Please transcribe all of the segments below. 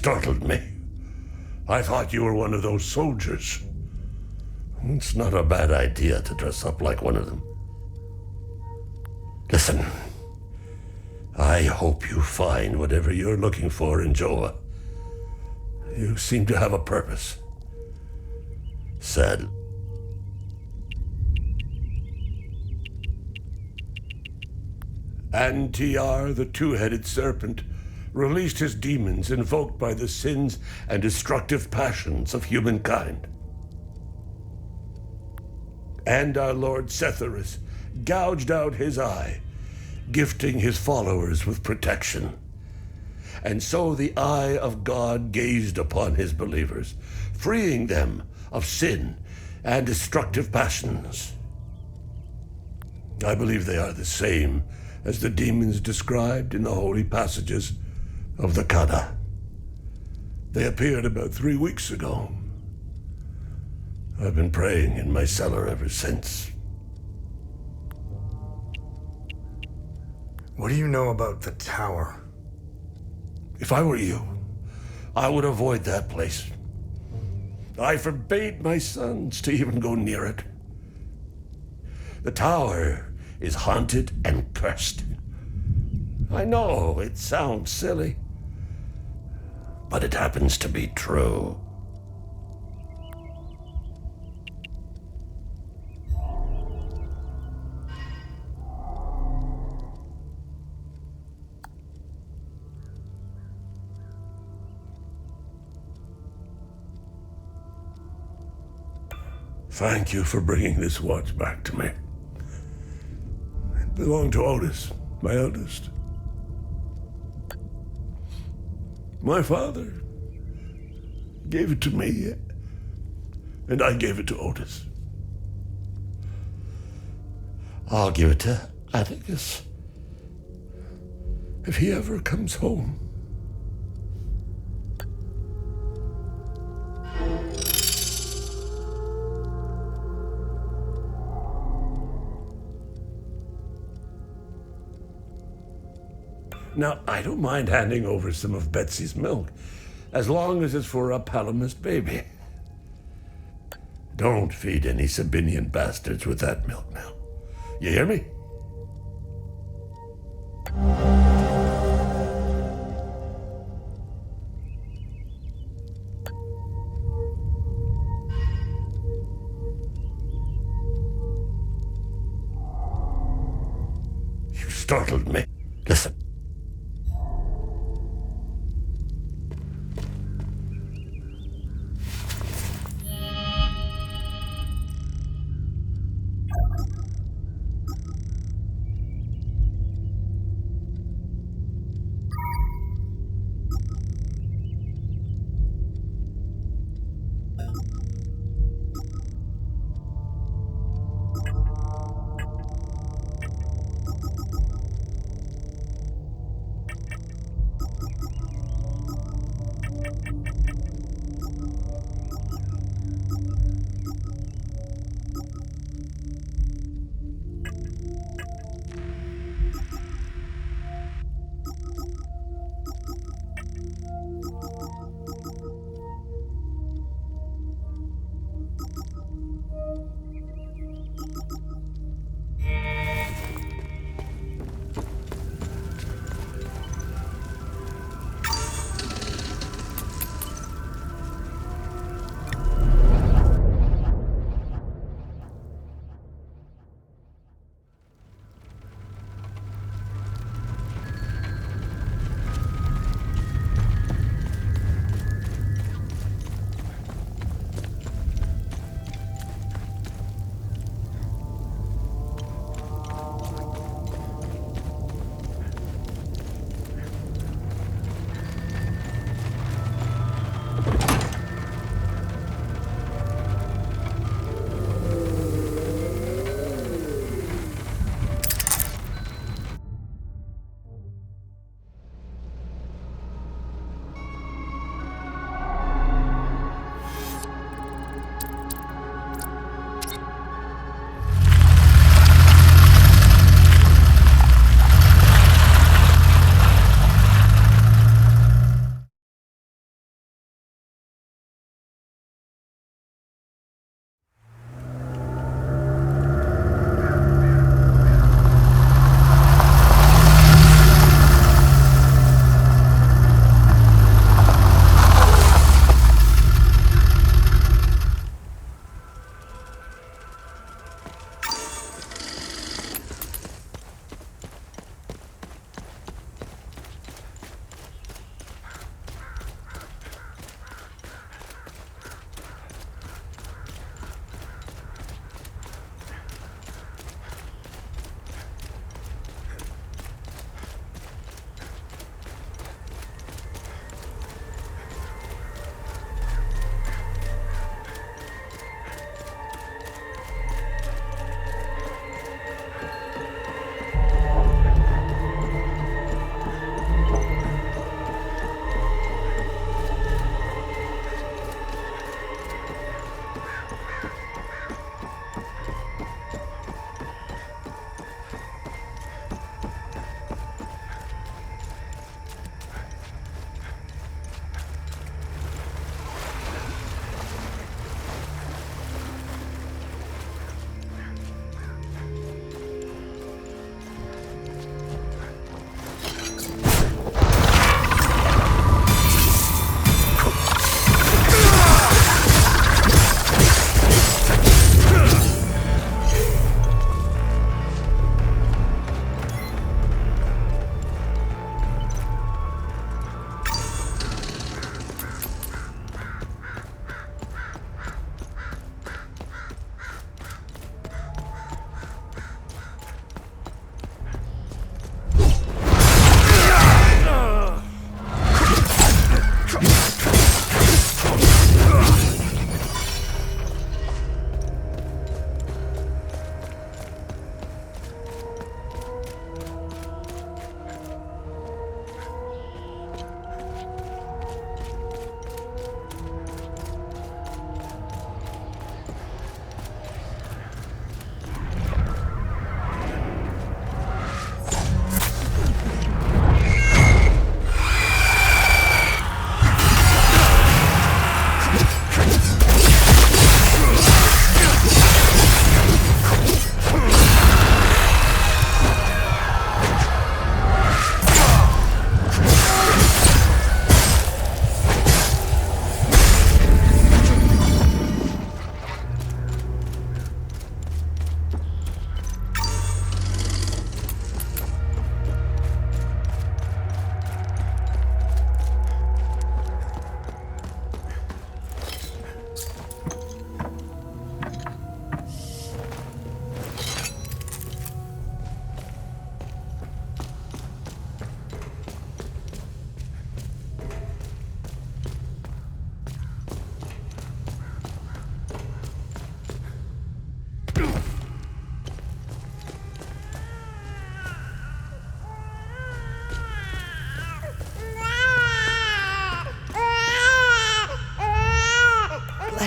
startled me. I thought you were one of those soldiers. It's not a bad idea to dress up like one of them. Listen, I hope you find whatever you're looking for in Jova. You seem to have a purpose. Sad. And TR, the two-headed serpent, released his demons invoked by the sins and destructive passions of humankind. And our Lord Setherus gouged out his eye, gifting his followers with protection. And so the eye of God gazed upon his believers, freeing them of sin and destructive passions. I believe they are the same as the demons described in the holy passages of the Kada. They appeared about 3 weeks ago. I've been praying in my cellar ever since. What do you know about the tower? If I were you, I would avoid that place. I forbade my sons to even go near it. The tower is haunted and cursed. I know it sounds silly, but it happens to be true. Thank you for bringing this watch back to me. It belonged to Otis, my eldest. My father gave it to me, and I gave it to Otis. I'll give it to Atticus if he ever comes home. Now, I don't mind handing over some of Betsy's milk, as long as it's for a Palamist baby. Don't feed any Sabinian bastards with that milk now. You hear me? You startled me. Listen.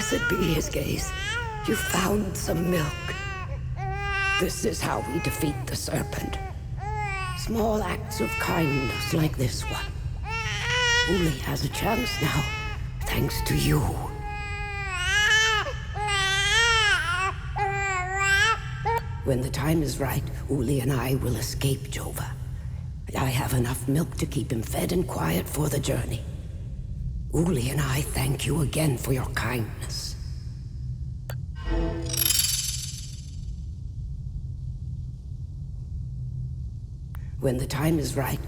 Blessed be his gaze. You found some milk. This is how we defeat the serpent. Small acts of kindness like this one. Uli has a chance now, thanks to you. When the time is right, Uli and I will escape Jova. I have enough milk to keep him fed and quiet for the journey. Uli and I thank you again for your kindness. When the time is right,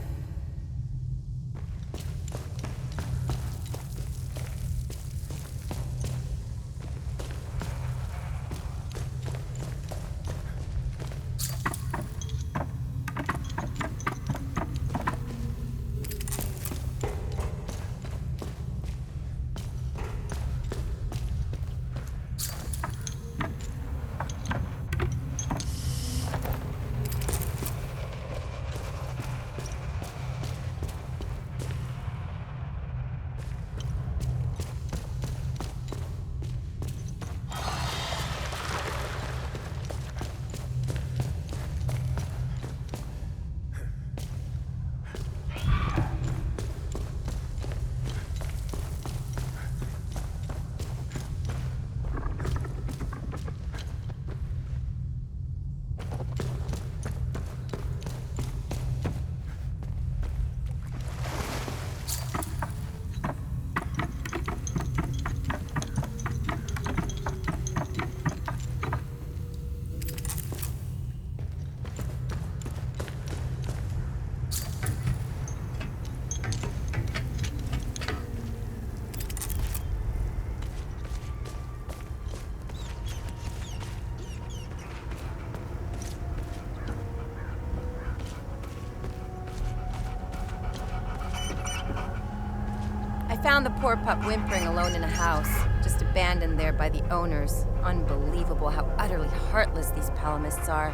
I found the poor pup whimpering alone in a house, just abandoned there by the owners. Unbelievable how utterly heartless these Palamists are.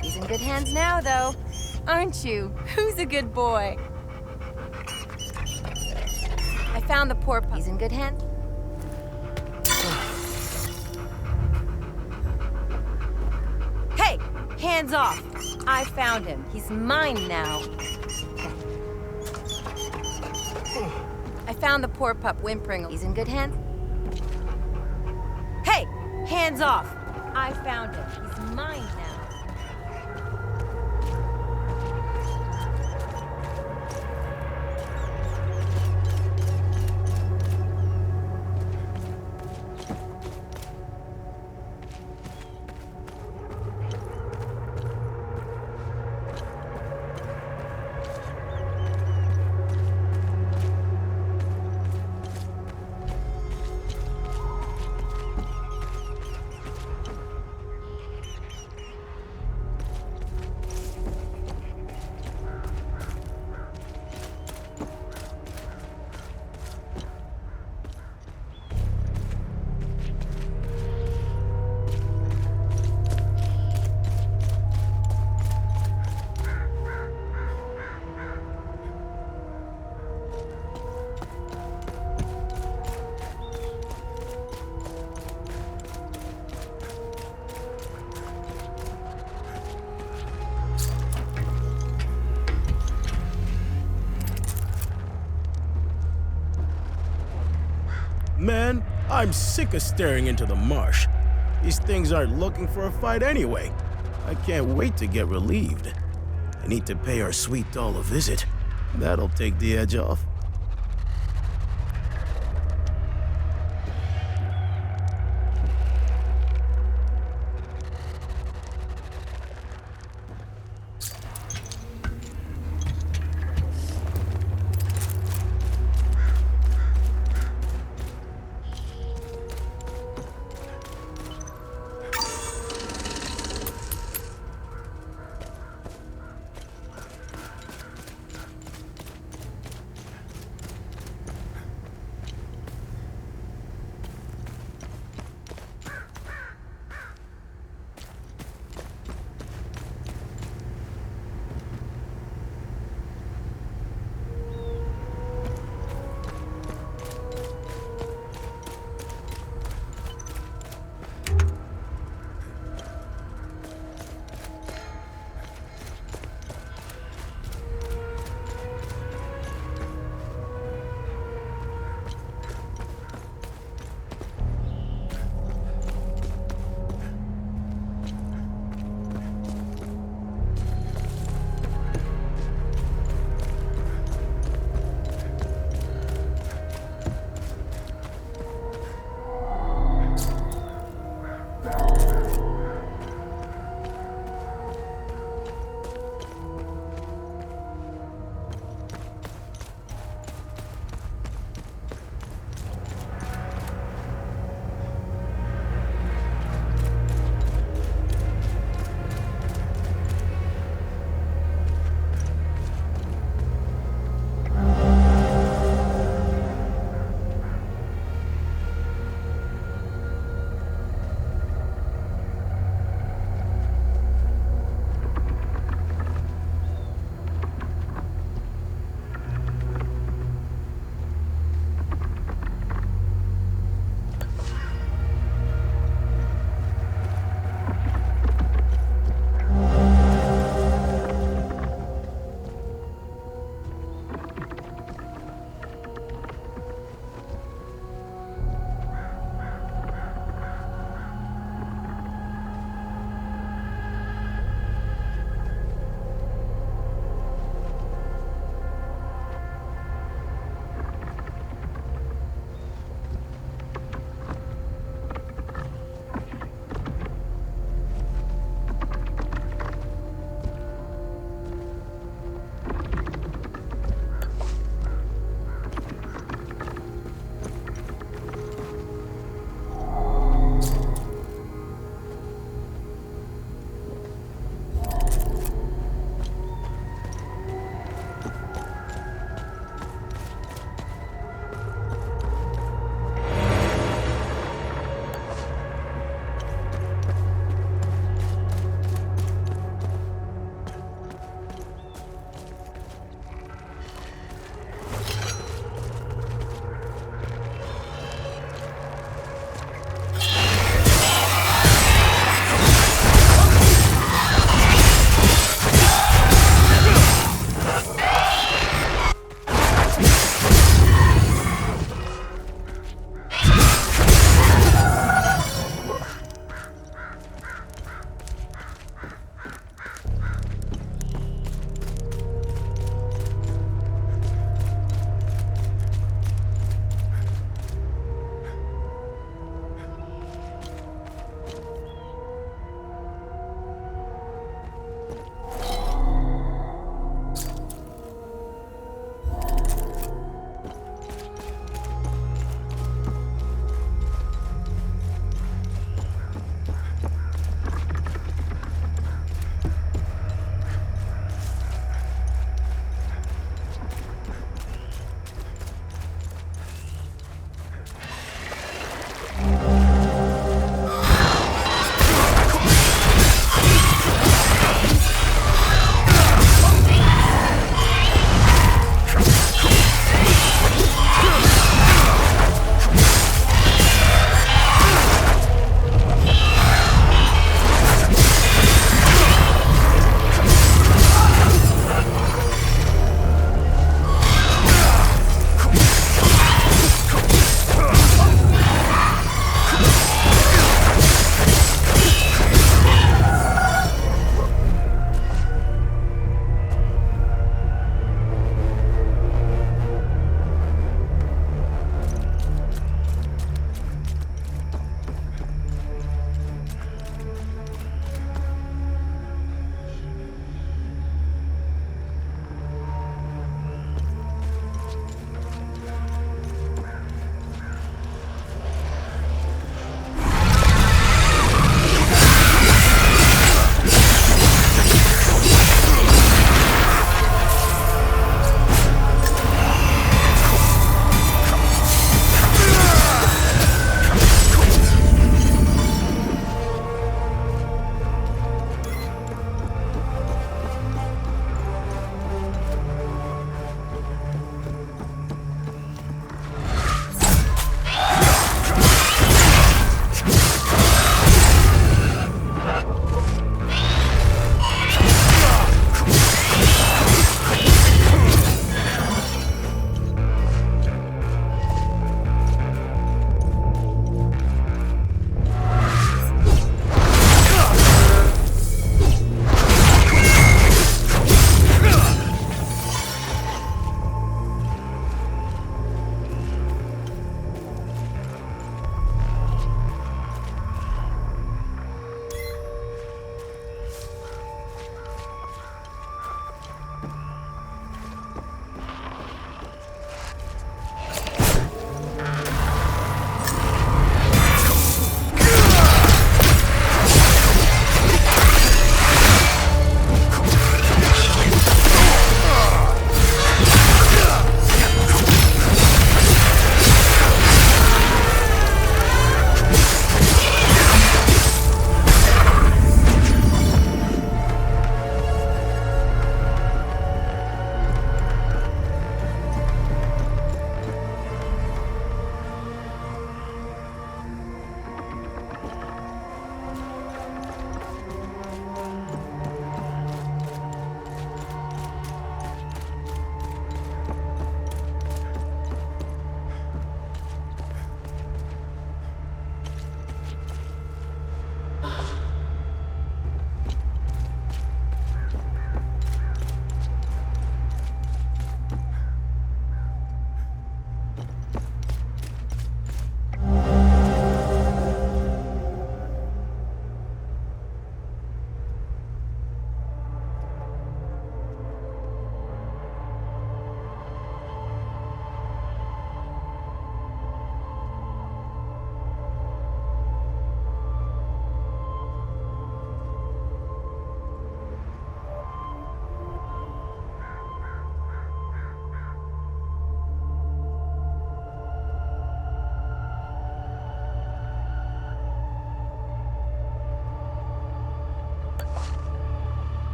He's in good hands now, though. Aren't you? Who's a good boy? I found the poor pup. He's in good hands. Hey! Hands off! I found him. He's mine now. I found the poor pup whimpering. He's in good hands. Hey! Hands off! I found him. He's mine now. Man, I'm sick of staring into the marsh. These things aren't looking for a fight anyway. I can't wait to get relieved. I need to pay our sweet doll a visit. That'll take the edge off.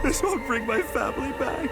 This won't bring my family back.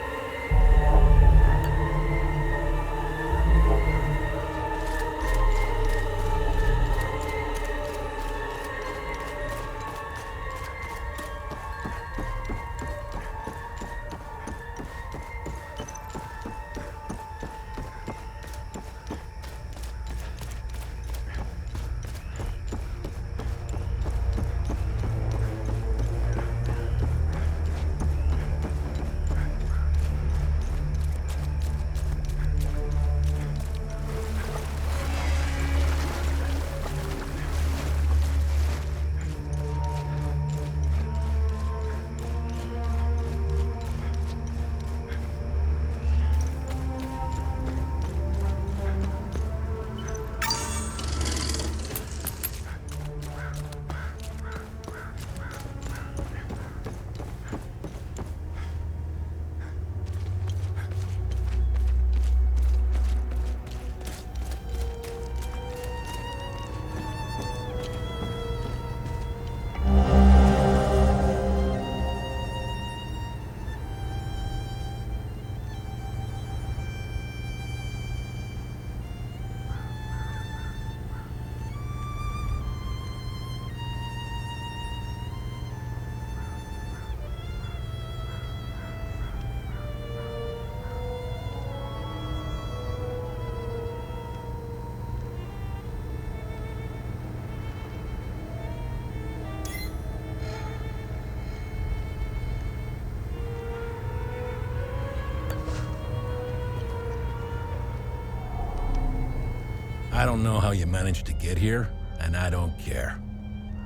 I don't know how you managed to get here, and I don't care.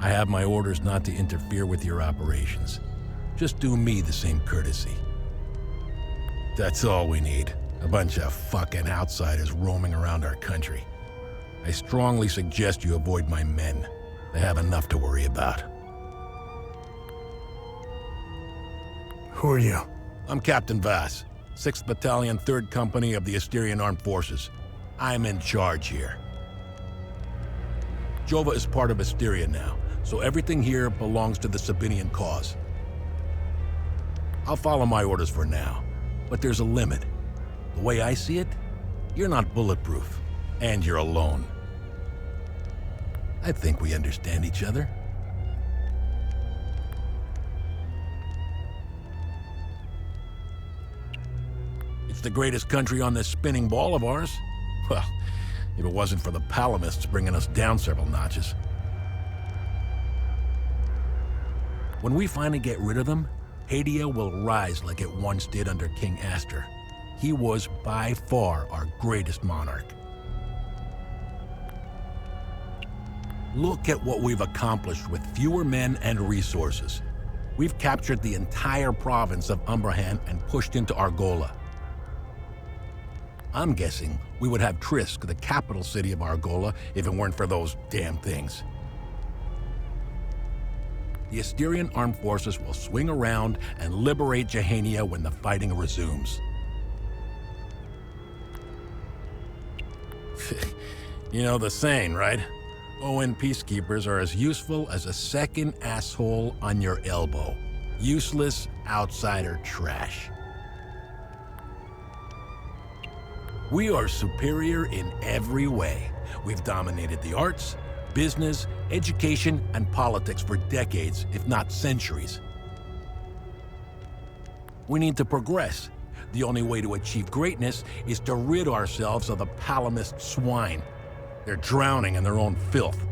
I have my orders not to interfere with your operations. Just do me the same courtesy. That's all we need. A bunch of fucking outsiders roaming around our country. I strongly suggest you avoid my men. They have enough to worry about. Who are you? I'm Captain Vass, 6th Battalion, 3rd Company of the Asterian Armed Forces. I'm in charge here. Jova is part of Asteria now, so everything here belongs to the Sabinian cause. I'll follow my orders for now, but there's a limit. The way I see it, you're not bulletproof, and you're alone. I think we understand each other. It's the greatest country on this spinning ball of ours. Well, if it wasn't for the Palamists bringing us down several notches. When we finally get rid of them, Hadia will rise like it once did under King Aster. He was by far our greatest monarch. Look at what we've accomplished with fewer men and resources. We've captured the entire province of Umbrahan and pushed into Argola. I'm guessing we would have Trisk, the capital city of Argola, if it weren't for those damn things. The Asterian armed forces will swing around and liberate Jehania when the fighting resumes. You know the saying, right? ON peacekeepers are as useful as a second asshole on your elbow. Useless outsider trash. We are superior in every way. We've dominated the arts, business, education, and politics for decades, if not centuries. We need to progress. The only way to achieve greatness is to rid ourselves of the Palamist swine. They're drowning in their own filth.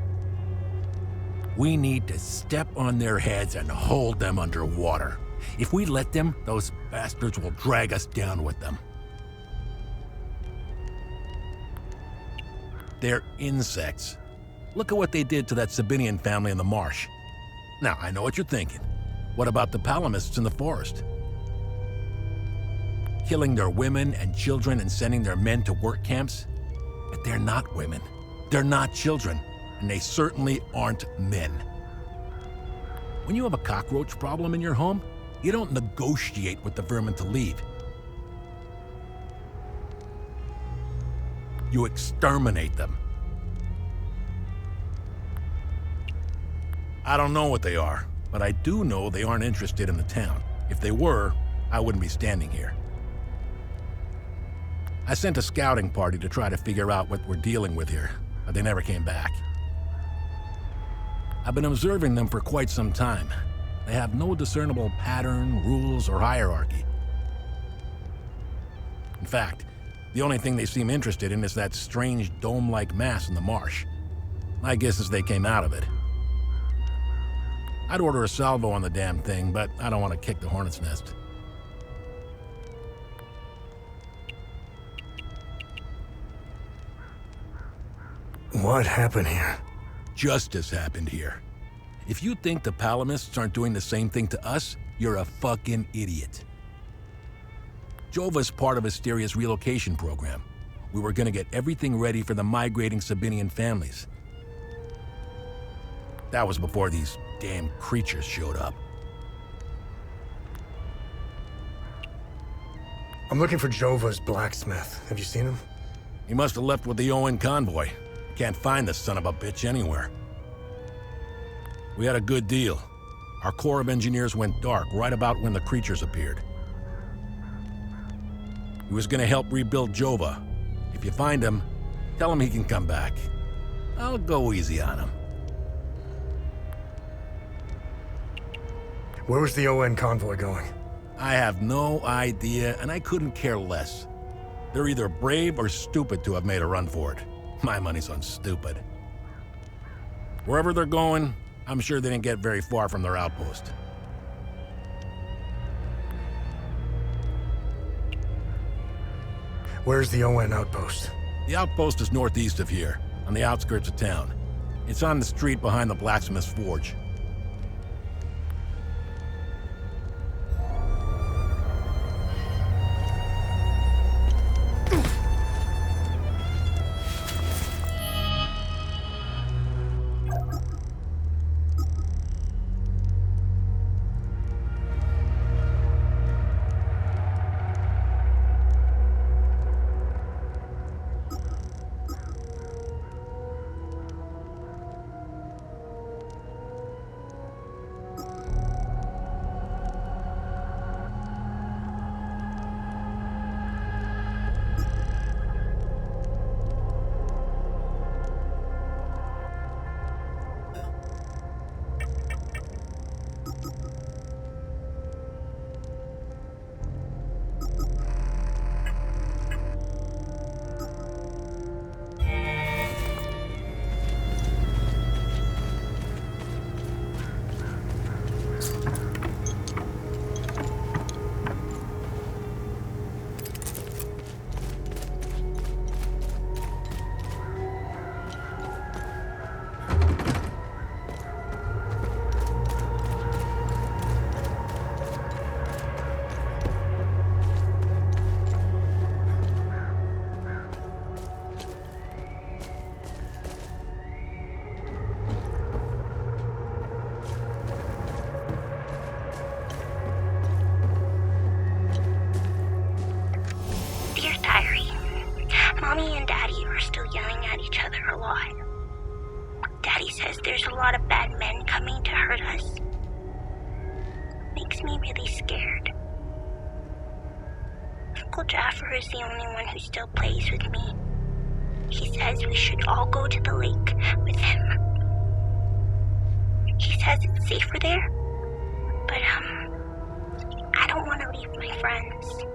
We need to step on their heads and hold them underwater. If we let them, those bastards will drag us down with them. They're insects. Look at what they did to that Sabinian family in the marsh. Now, I know what you're thinking. What about the Palamists in the forest? Killing their women and children and sending their men to work camps? But they're not women. They're not children. And they certainly aren't men. When you have a cockroach problem in your home, you don't negotiate with the vermin to leave. You exterminate them. I don't know what they are, but I do know they aren't interested in the town. If they were, I wouldn't be standing here. I sent a scouting party to try to figure out what we're dealing with here, but they never came back. I've been observing them for quite some time. They have no discernible pattern, rules, or hierarchy. In fact, the only thing they seem interested in is that strange dome-like mass in the marsh. My guess is they came out of it. I'd order a salvo on the damn thing, but I don't want to kick the hornet's nest. What happened here? Justice happened here. If you think the Palamists aren't doing the same thing to us, you're a fucking idiot. Jova's part of Asteria's relocation program. We were gonna get everything ready for the migrating Sabinian families. That was before these damn creatures showed up. I'm looking for Jova's blacksmith. Have you seen him? He must have left with the UN convoy. Can't find the son of a bitch anywhere. We had a good deal. Our Corps of Engineers went dark right about when the creatures appeared. He was gonna help rebuild Jova. If you find him, tell him he can come back. I'll go easy on him. Where was the UN convoy going? I have no idea, and I couldn't care less. They're either brave or stupid to have made a run for it. My money's on stupid. Wherever they're going, I'm sure they didn't get very far from their outpost. Where's the UN outpost? The outpost is northeast of here, on the outskirts of town. It's on the street behind the blacksmith's forge. Mommy and Daddy are still yelling at each other a lot. Daddy says there's a lot of bad men coming to hurt us. Makes me really scared. Uncle Jaffer is the only one who still plays with me. He says we should all go to the lake with him. He says it's safer there, but I don't want to leave my friends.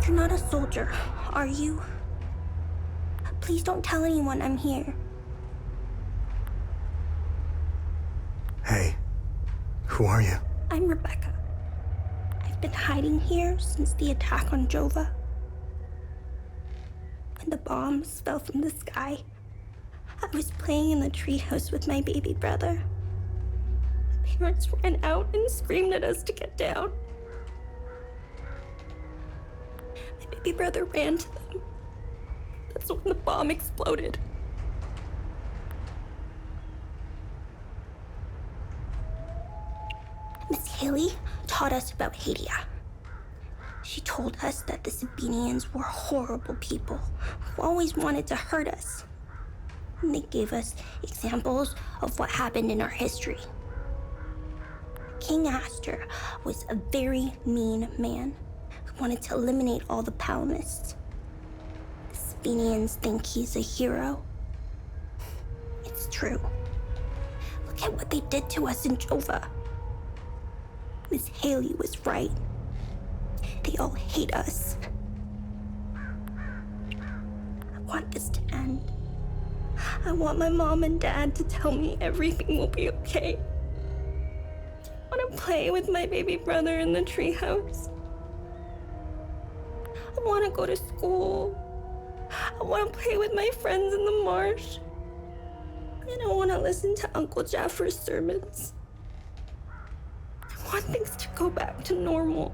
You're not a soldier, are you? Please don't tell anyone I'm here. Hey, who are you? I'm Rebecca. I've been hiding here since the attack on Jova. When the bombs fell from the sky, I was playing in the treehouse with my baby brother. My parents ran out and screamed at us to get down. My baby brother ran to them. That's when the bomb exploded. Haley taught us about Hadia. She told us that the Sabinians were horrible people who always wanted to hurt us. And they gave us examples of what happened in our history. King Astor was a very mean man who wanted to eliminate all the Palamists. The Sabinians think he's a hero. It's true. Look at what they did to us in Jova. Miss Haley was right. They all hate us. I want this to end. I want my mom and dad to tell me everything will be okay. I want to play with my baby brother in the treehouse. I want to go to school. I want to play with my friends in the marsh. And I want to listen to Uncle Jaffer's sermons. I want things to go back to normal.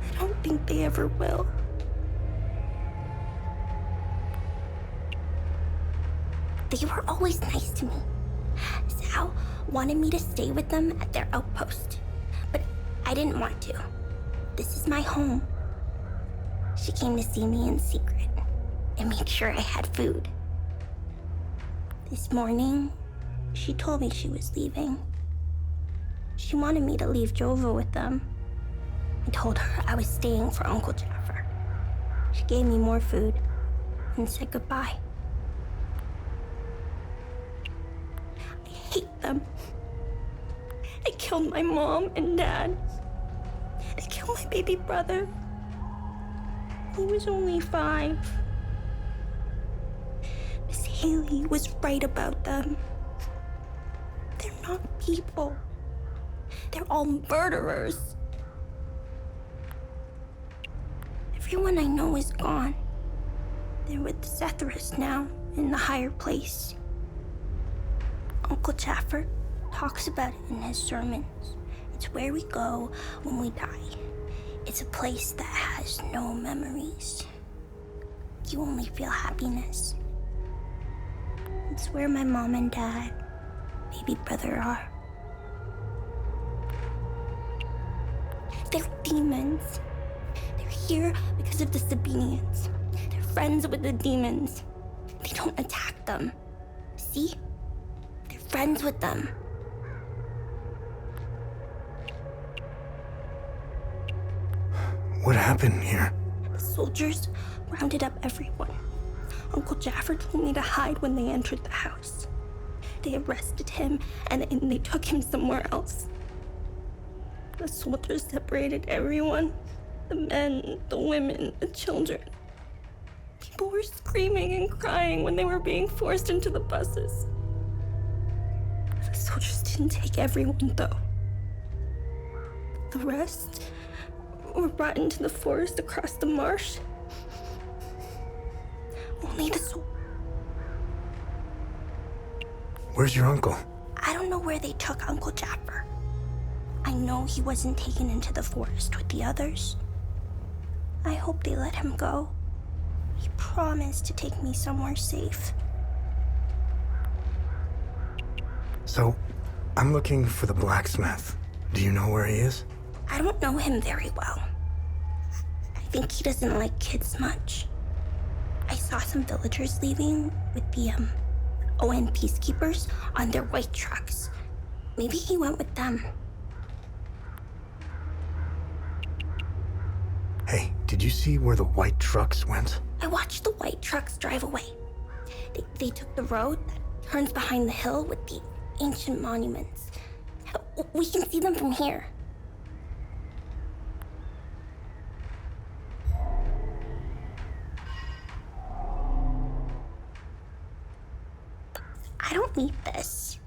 I don't think they ever will. They were always nice to me. Sal wanted me to stay with them at their outpost, but I didn't want to. This is my home. She came to see me in secret and made sure I had food. This morning, she told me she was leaving. She wanted me to leave Jova with them. I told her I was staying for Uncle Jaffer. She gave me more food and said goodbye. I hate them. They killed my mom and dad. They killed my baby brother. He was only 5. Miss Haley was right about them. They're not people. They're all murderers. Everyone I know is gone. They're with Zethris now, in the higher place. Uncle Jaffer talks about it in his sermons. It's where we go when we die. It's a place that has no memories. You only feel happiness. It's where my mom and dad, baby brother are. They're demons. They're here because of the Sabinians. They're friends with the demons. They don't attack them. See? They're friends with them. What happened here? The soldiers rounded up everyone. Uncle Jaffer told me to hide when they entered the house. They arrested him and they took him somewhere else. The soldiers separated everyone. The men, the women, the children. People were screaming and crying when they were being forced into the buses. The soldiers didn't take everyone, though. The rest were brought into the forest across the marsh. Only the Where's your uncle? I don't know where they took Uncle Jaffer. I know he wasn't taken into the forest with the others. I hope they let him go. He promised to take me somewhere safe. So, I'm looking for the blacksmith. Do you know where he is? I don't know him very well. I think he doesn't like kids much. I saw some villagers leaving with the, ON peacekeepers on their white trucks. Maybe he went with them. Hey, did you see where the white trucks went? I watched the white trucks drive away. They took the road that turns behind the hill with the ancient monuments. We can see them from here. I don't need this.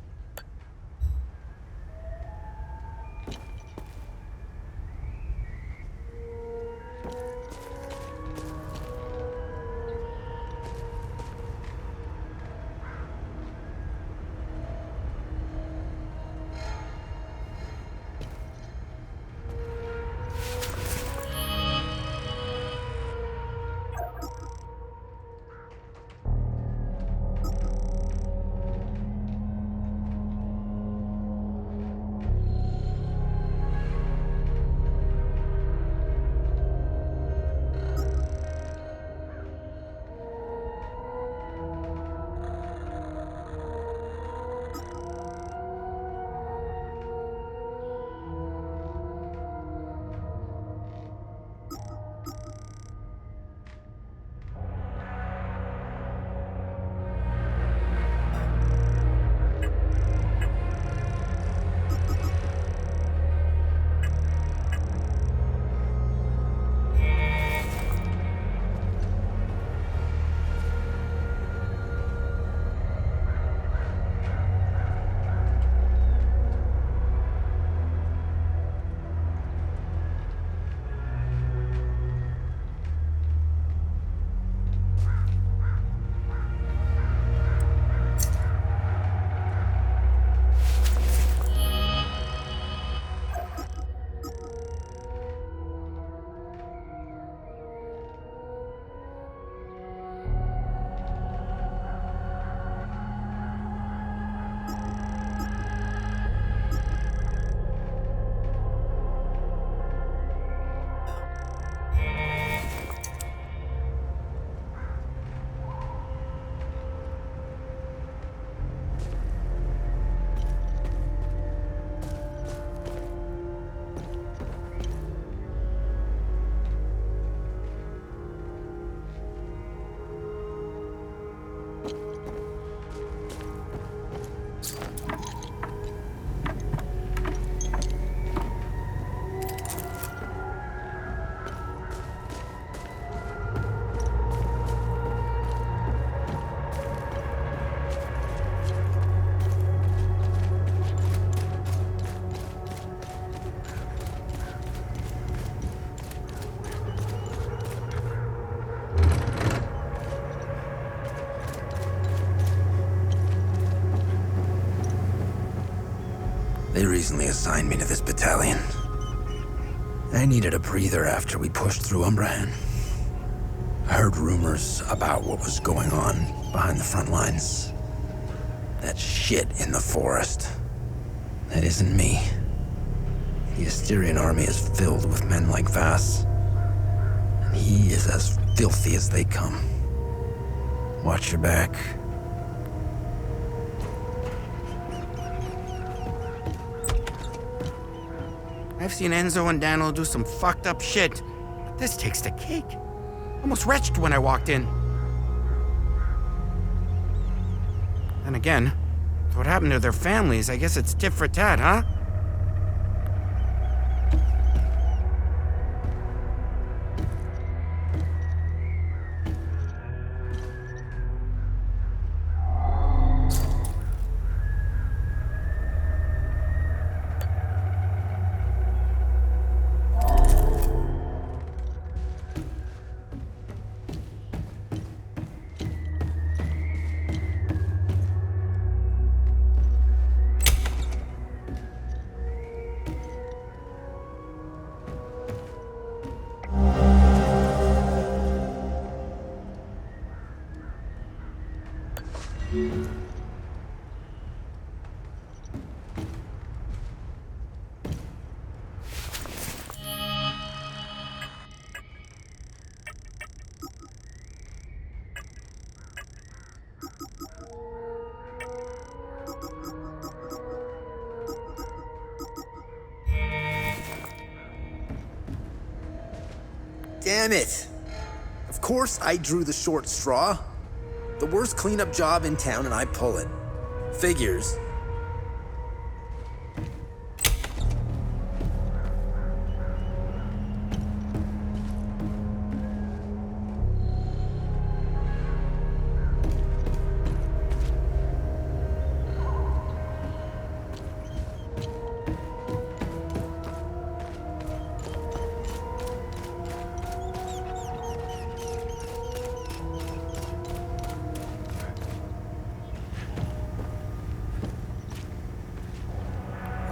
They recently assigned me to this battalion. I needed a breather after we pushed through Umbrahan. I heard rumors about what was going on behind the front lines. That shit in the forest. That isn't me. The Asterian army is filled with men like Vass. And he is as filthy as they come. Watch your back. I've seen Enzo and Daniel do some fucked up shit, but this takes the cake. Almost retched when I walked in. Then again, with what happened to their families, I guess it's tit for tat, huh? Damn it! Of course I drew the short straw. The worst cleanup job in town and I pull it. Figures.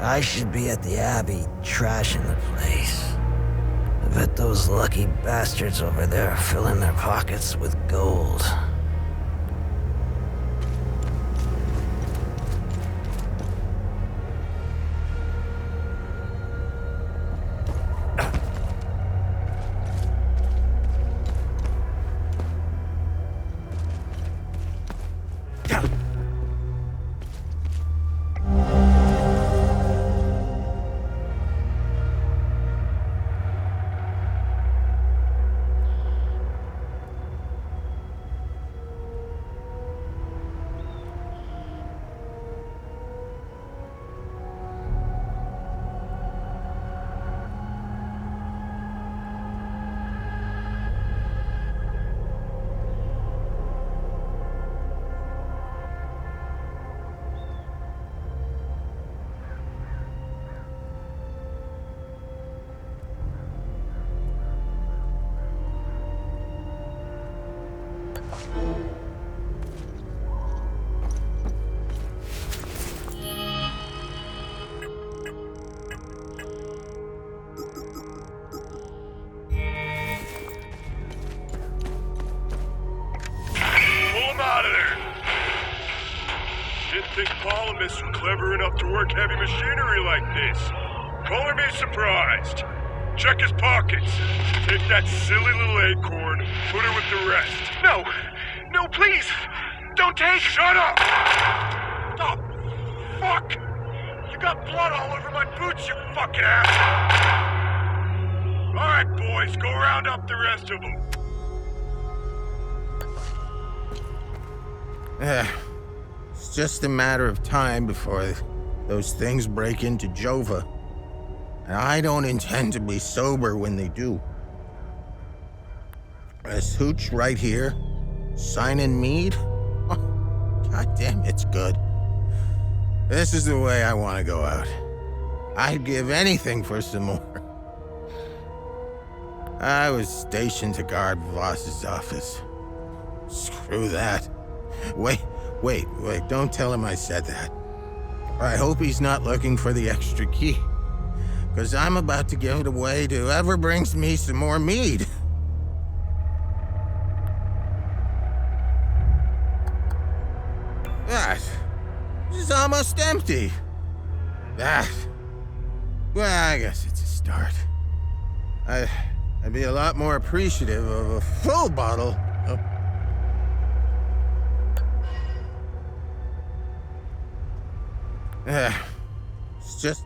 I should be at the Abbey, trashing the place. I bet those lucky bastards over there are filling their pockets with gold. Think Polymus are clever enough to work heavy machinery like this. Color me surprised. Check his pockets. Take that silly little acorn, put her with the rest. No! No, please! Don't take... Shut up! Oh, fuck! You got blood all over my boots, you fucking asshole! Alright, boys, go round up the rest of them. It's just a matter of time before those things break into Jova. And I don't intend to be sober when they do. This hooch right here, signing mead? Oh, God damn, it's good. This is the way I want to go out. I'd give anything for some more. I was stationed to guard Voss's office. Screw that. Wait, don't tell him I said that. I hope he's not looking for the extra key, because I'm about to give it away to whoever brings me some more mead. That is almost empty. That, well, I guess it's a start. I'd be a lot more appreciative of a full bottle of... It's just,